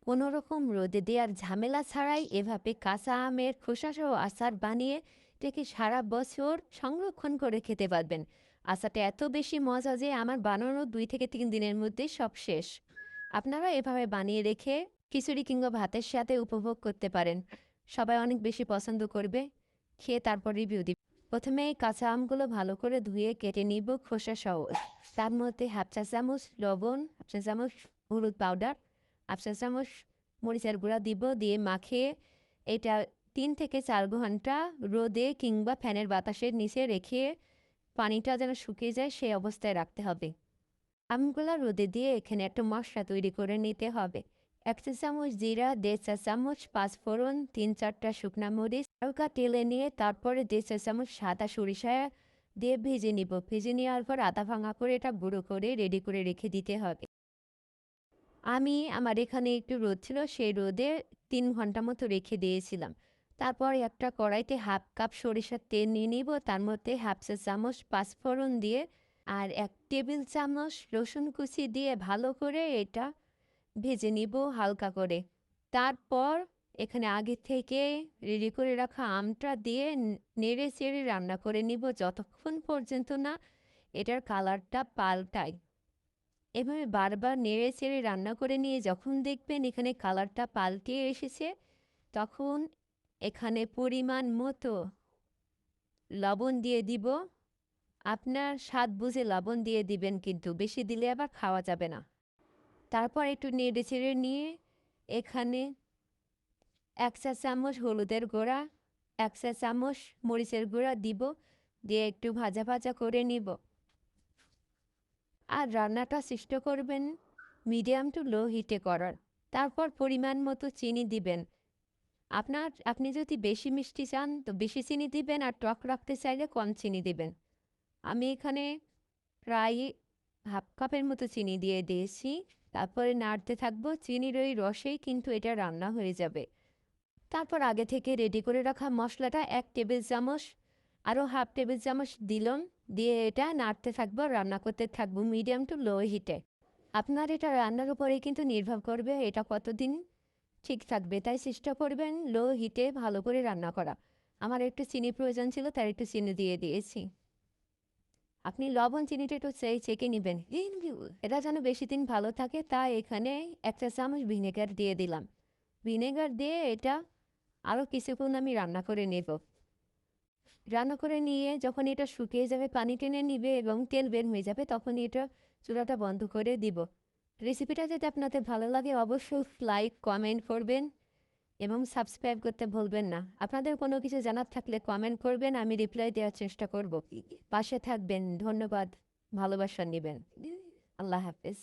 কোনো রকম রোদে দেওয়ার ঝামেলা ছাড়াই এভাবে কাঁচা আমের খোসাসহ আচার বানিয়ে এটাকে সারা বছর সংরক্ষণ করে খেতে পারবেন। আচারটা এত বেশি মজা যে আমার বানানো 2 থেকে 3 দিনের মধ্যেই সব শেষ। আপনারা এভাবে বানিয়ে রেখে খিচুড়ি কিংবা ভাতের সাথে উপভোগ করতে পারেন। সবাই অনেক বেশি পছন্দ করবে। খেয়ে তারপর রিভিউ দিবে। প্রথমে এই কাঁচা আমগুলো ভালো করে ধুয়ে কেটে নিব খোসা সহ। তার মধ্যে হাফ চা চামচ লবণ, হাফ চা চামচ হলুদ পাউডার, হাফ চা চামচ মরিচের গুঁড়া দিব, দিয়ে মাখিয়ে এটা 3 থেকে 4 ঘন্টা রোদে কিংবা ফ্যানের বাতাসের নিচে রেখে পানিটা যেন শুকিয়ে যায় সেই অবস্থায় রাখতে হবে। আমগুলা রোদে দিয়ে এখানে একটা মশলা তৈরি করে নিতে হবে। 1 চা চামচ জিরা, 1.5 চা চামচ পাঁচফোড়ন, 3-4টা শুকনা মরিচ হালকা তেলে নিয়ে তারপরে 1.5 চা চামচ সাদা সরিষা দিয়ে ভেজে নিব। ভেজে নেওয়ার পর আধা ভাঙা করে এটা গুঁড়ো করে রেডি করে রেখে দিতে হবে। আমার এখানে একটু রোদ ছিল, সেই রোদে 3 ঘন্টা মতো রেখে দিয়েছিলাম। তারপর একটা কড়াইতে হাফ কাপ সরিষার তেল নিয়ে নিব, তার মধ্যে হাফ চা চামচ পাঁচফোড়ন দিয়ে আর 1 টেবিল চামচ রসুন কুচি দিয়ে ভালো করে এটা ভেজে নিব হালকা করে। তারপর এখানে আগে থেকে রেডি করে রাখা আমটা দিয়ে নেড়ে চেড়ে রান্না করে নিব যতক্ষণ পর্যন্ত না এটার কালারটা পাল্টায়। এভাবে বারবার নেড়ে চেড়ে রান্না করে নিয়ে যখন দেখবেন এখানে কালারটা পাল্টে এসেছে, তখন এখানে পরিমাণ মতো লবণ দিয়ে দিব। আপনার স্বাদ বুঝে লবণ দিয়ে দিবেন, কিন্তু বেশি দিলে আবার খাওয়া যাবে না। তারপর একটু নেড়ে চেড়ে নিয়ে এখানে 1 চা চামচ হলুদের গুঁড়া, 1 চা চামচ মরিচের গুঁড়া দিব, দিয়ে একটু ভাজা ভাজা করে নিব। আর রান্নাটা চেষ্টা করবেন মিডিয়াম টু লো হিটে করার। তারপর পরিমাণ মতো চিনি দিবেন। আপনি যদি বেশি মিষ্টি চান তো বেশি চিনি দিবেন, আর টক রাখতে চাইলে কম চিনি দিবেন। আমি এখানে প্রায় হাফ কাপের মতো চিনি দিয়ে দিয়েছি। তারপরে নাড়তে থাকবো। চিনির ওই রসেই কিন্তু এটা রান্না হয়ে যাবে। তারপর আগে থেকে রেডি করে রাখা মশলাটা 1 টেবিল চামচ আরও হাফ টেবিল চামচ দিলাম, দিয়ে এটা নাড়তে থাকবো, রান্না করতে থাকবো মিডিয়াম টু লো হিটে। আপনার এটা রান্নার উপরেই কিন্তু নির্ভর করবে এটা কতদিন ঠিক থাকবে, তাই চেষ্টা করবেন লো হিটে ভালো করে রান্না করা। আমার একটু চিনি প্রয়োজন ছিল, তার একটু চিনি দিয়ে দিয়েছি। আপনি লবণ চিনিটা একটু চেকে নেবেন। এটা যেন বেশি দিন ভালো থাকে, তাই এখানে 1 চা চামচ ভিনেগার দিয়ে দিলাম। ভিনেগার দিয়ে এটা আরও কিছুক্ষণ আমি রান্না করে নেব। রান্না করে নিয়ে যখন এটা শুকিয়ে যাবে, পানি টেনে নিবে এবং তেল বের হয়ে যাবে, তখন এটা চুলাটা বন্ধ করে দিব। রেসিপিটা যদি আপনাদের ভালো লাগে অবশ্যই লাইক কমেন্ট করবেন এবং সাবস্ক্রাইব করতে ভুলবেন না। আপনাদের কোনো কিছু জানার থাকলে কমেন্ট করবেন, আমি রিপ্লাই দেওয়ার চেষ্টা করব। পাশে থাকবেন। ধন্যবাদ। ভালোবাসা নেবেন। আল্লাহ হাফেজ।